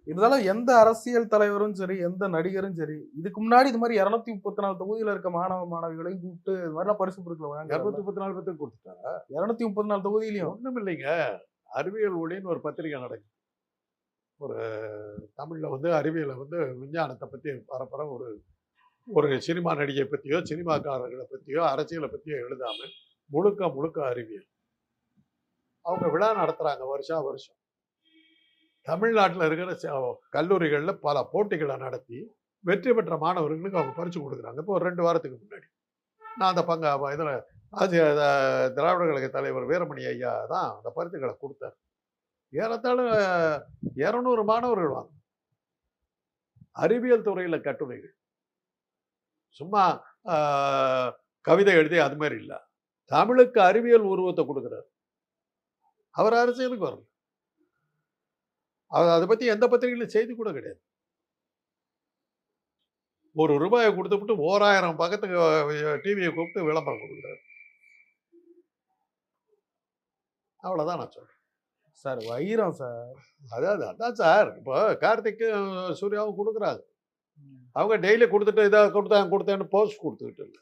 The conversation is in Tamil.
இருந்தாலும் எந்த அரசியல் தலைவரும் சரி, எந்த நடிகரும் சரி, இதுக்கு முன்னாடி இது மாரி 234 தொகுதியில இருக்க மாணவ, மாணவிகளையும் கூப்பிட்டு இது மாரிலாம் பரிசு பொருட்கள வழங்குறாரா? 234 பேத்துக்கு கொடுத்துட்டாரா? 234 தொகுதியிலயும். ஒண்ணும் இல்லைங்க. அறிவியல் ஒளின்னு ஒரு பத்திரிகை நடக்குது. ஒரு தமிழ்ல வந்து அறிவியல வந்து விஞ்ஞானத்த பத்தி பரப்புற ஒரு ஒரு சினிமா நடிகை பத்தியோ, சினிமாக்காரர்கள பத்தியோ, அரசியல பத்தியோ எழுதாம, முழுக்க முழுக்க அறிவியல். அவங்க விழா நடத்துறாங்க வருஷா வருஷம். தமிழ்நாட்டுல இருக்கிற கல்லூரிகள்ல பல போட்டிகள நடத்தி, வெற்றி பெற்ற மாணவர்களுக்கு அவங்க பரிசு குடுக்குறாங்க. இப்போ ஒரு 2 வாரத்துக்கு முன்னாடி. நான் அந்த இதுல ஆசிய திராவிட கழக தலைவர் வீரமணி ஐயா தான் அந்த பரிசுகள குடுத்தார். ஏறத்தாழ 200 மாணவர்கள் வாங்க. அறிவியல் துறையில கட்டுரைகள். சும்மா ஆ கவிதை எழுதி அது மாரி இல்ல. தமிழுக்கு அறிவியல் உருவத்த குடுக்குறாரு. அவர் அரசியலுக்கு வரல. அத பத்தி எந்த பத்திரிகையிலும் செய்தி கூட கிடையாது. ரூ. 1 குடுத்துப்புட்டு 1000 பக்கத்துக்கு டிவிய கூப்பிட்டு விளம்பரம் குடுக்குறாரு. அவ்வளவுதான் நான் சொல்றேன். சார் வைரம் சார். அதான் சார். இப்போ கார்த்திக்கும், சூர்யாவும் குடுக்குறாங்க. அவங்க டெய்லி குடுத்துட்டு இத குடுத்தேன்னு போஸ்ட் குடுத்துக்கிட்டு இல்ல.